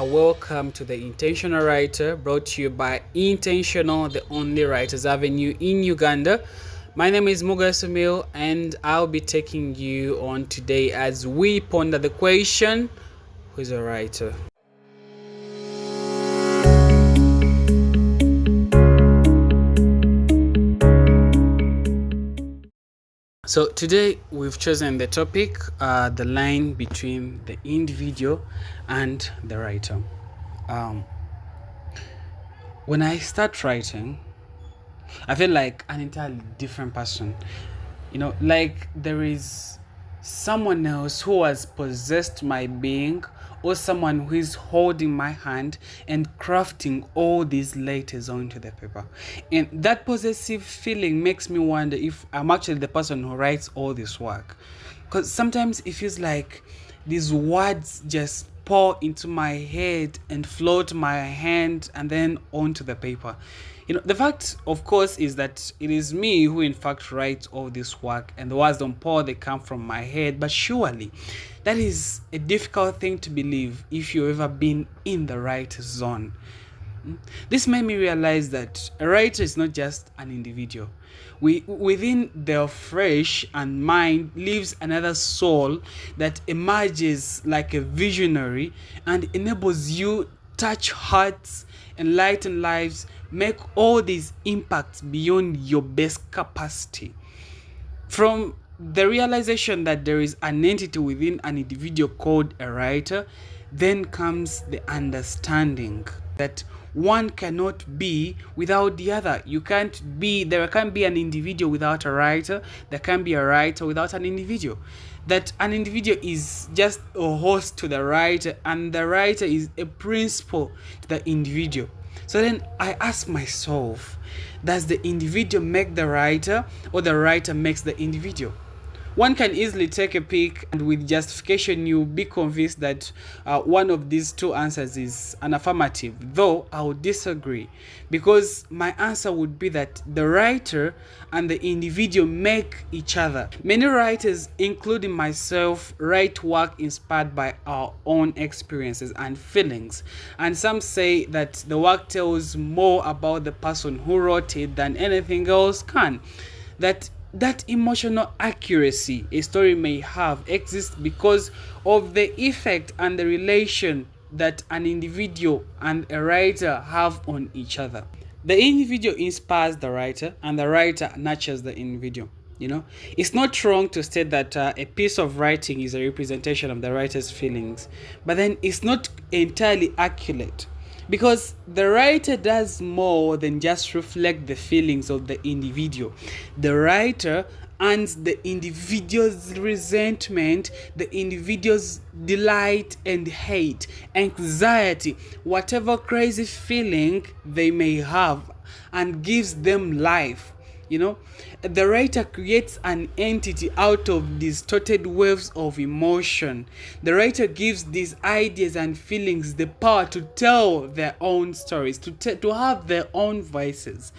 welcome to the Intentional Writer, brought to you by Intentional, the only writers avenue in Uganda. My name is Muga Sumil, and I'll be taking you on today as we ponder the question, who is a writer? So today we've chosen the topic, the line between the individual and the writer. When I start writing, I feel like an entirely different person. Like there is someone else who has possessed my being, or someone who is holding my hand and crafting all these letters onto the paper. And that possessive feeling makes me wonder if I'm actually the person who writes all this work. Because sometimes it feels like these words just pour into my head and flow to my hand and then onto the paper. The fact, of course, is that it is me who in fact writes all this work, and the words don't pour, they come from my head. But surely that is a difficult thing to believe if you've ever been in the writer's zone. This made me realize that a writer is not just an individual. Within their flesh and mind lives another soul that emerges like a visionary and enables you touch hearts, enlighten lives, make all these impacts beyond your best capacity. From the realization that there is an entity within an individual called a writer, then comes the understanding that one cannot be without the other. There can't be an individual without a writer. There can't be a writer without an individual. That an individual is just a host to the writer, and the writer is a principle to the individual. So then I ask myself, does the individual make the writer, or the writer makes the individual? One can easily take a pick, and with justification you'll be convinced that one of these two answers is an affirmative, though I would disagree, because my answer would be that the writer and the individual make each other. Many writers, including myself, write work inspired by our own experiences and feelings, and some say that the work tells more about the person who wrote it than anything else can. That emotional accuracy a story may have exists because of the effect and the relation that an individual and a writer have on each other. The individual inspires the writer, and the writer nurtures the individual. It's not wrong to state that a piece of writing is a representation of the writer's feelings, but then it's not entirely accurate, because the writer does more than just reflect the feelings of the individual. The writer earns the individual's resentment, the individual's delight and hate, anxiety, whatever crazy feeling they may have, and gives them life. The writer creates an entity out of distorted waves of emotion. The writer gives these ideas and feelings the power to tell their own stories, to have their own voices.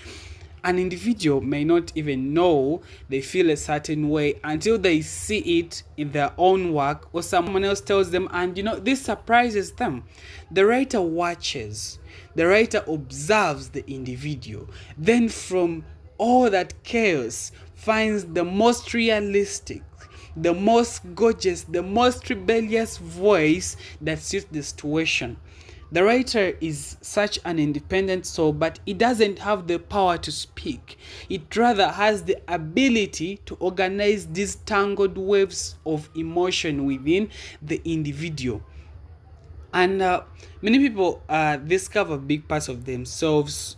An individual may not even know they feel a certain way until they see it in their own work, or someone else tells them, and this surprises them. The writer watches, the writer observes the individual, then from all that chaos finds the most realistic, the most gorgeous, the most rebellious voice that suits the situation. The writer is such an independent soul, but it doesn't have the power to speak. It rather has the ability to organize these tangled waves of emotion within the individual. And many people discover big parts of themselves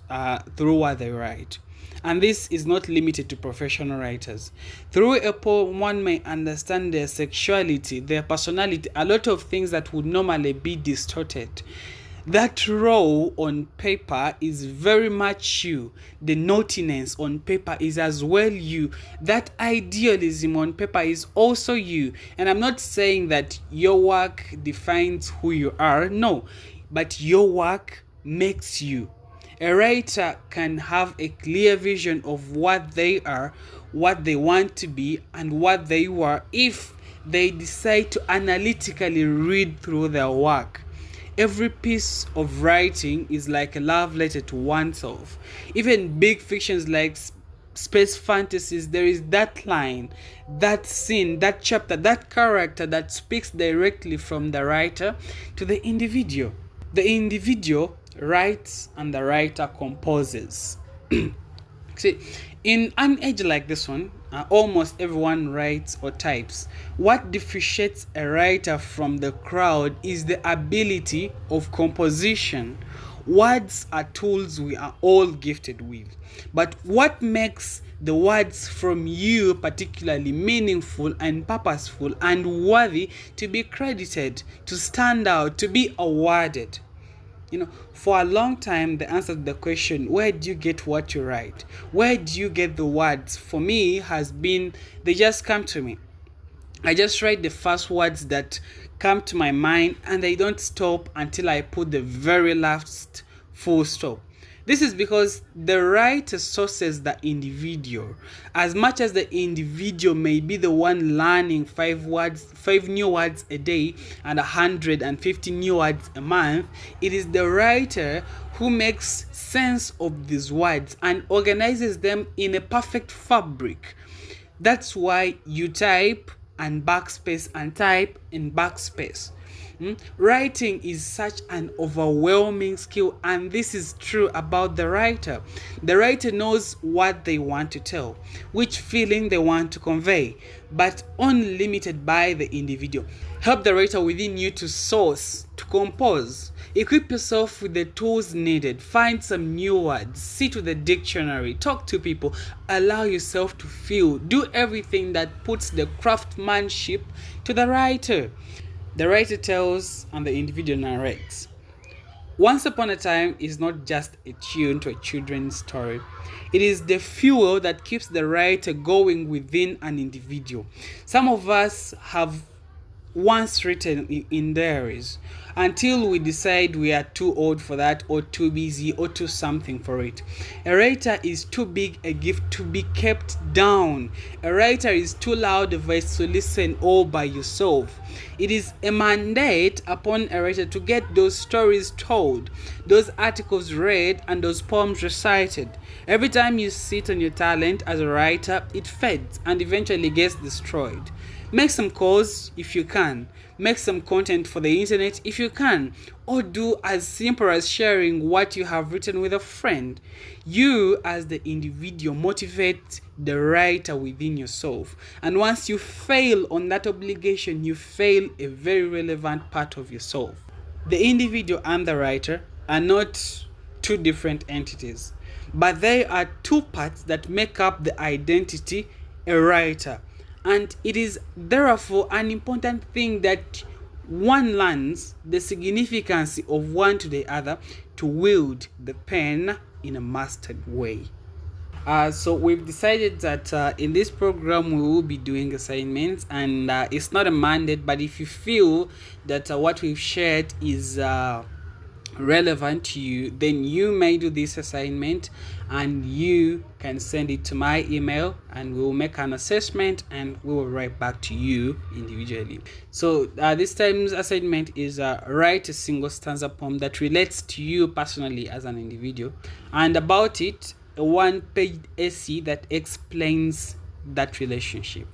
through what they write. And this is not limited to professional writers. Through a poem, one may understand their sexuality, their personality, a lot of things that would normally be distorted. That raw on paper is very much you. The naughtiness on paper is as well you. That idealism on paper is also you. And I'm not saying that your work defines who you are. No, but your work makes you. A writer can have a clear vision of what they are, what they want to be, and what they were if they decide to analytically read through their work. Every piece of writing is like a love letter to oneself. Even big fictions like space fantasies, there is that line, that scene, that chapter, that character that speaks directly from the writer to the individual. The individual writes and the writer composes. See, in an age like this one, almost everyone writes or types. What differentiates a writer from the crowd is the ability of composition. Words are tools we are all gifted with. But what makes the words from you particularly meaningful and purposeful and worthy to be credited, to stand out, to be awarded? For a long time, the answer to the question, where do you get what you write? Where do you get the words? For me, has been, they just come to me. I just write the first words that come to my mind and they don't stop until I put the very last full stop. This is because the writer sources the individual. As much as the individual may be the one learning 5 new words a day and 150 new words a month, it is the writer who makes sense of these words and organizes them in a perfect fabric. That's why you type and backspace and type in backspace. Writing is such an overwhelming skill, and this is true about the writer. The writer knows what they want to tell, which feeling they want to convey, but only limited by the individual. Help the writer within you to source, to compose. Equip yourself with the tools needed. Find some new words. Sit with the dictionary. Talk to people. Allow yourself to feel. Do everything that puts the craftsmanship to the writer. The writer tells and the individual narrates. Once Upon a Time is not just a tune to a children's story. It is the fuel that keeps the writer going within an individual. Some of us have once written in diaries until we decide we are too old for that, or too busy, or too something for it. A writer is too big a gift to be kept down. A writer is too loud a voice to listen all by yourself. It is a mandate upon a writer to get those stories told, those articles read, and those poems recited. Every time you sit on your talent as a writer, it fades and eventually gets destroyed. Make some calls if you can. Make some content for the internet if you can. Or do as simple as sharing what you have written with a friend. You, as the individual, motivate the writer within yourself. And once you fail on that obligation, you fail a very relevant part of yourself. The individual and the writer are not two different entities, but they are two parts that make up the identity, a writer. And it is therefore an important thing that one learns the significance of one to the other to wield the pen in a mastered way. So we've decided that in this program we will be doing assignments, and it's not a mandate, but if you feel that what we've shared is relevant to you, then you may do this assignment and you can send it to my email and we will make an assessment and we will write back to you individually. So this time's assignment is write a single stanza poem that relates to you personally as an individual, and about it a 1-page essay that explains that relationship.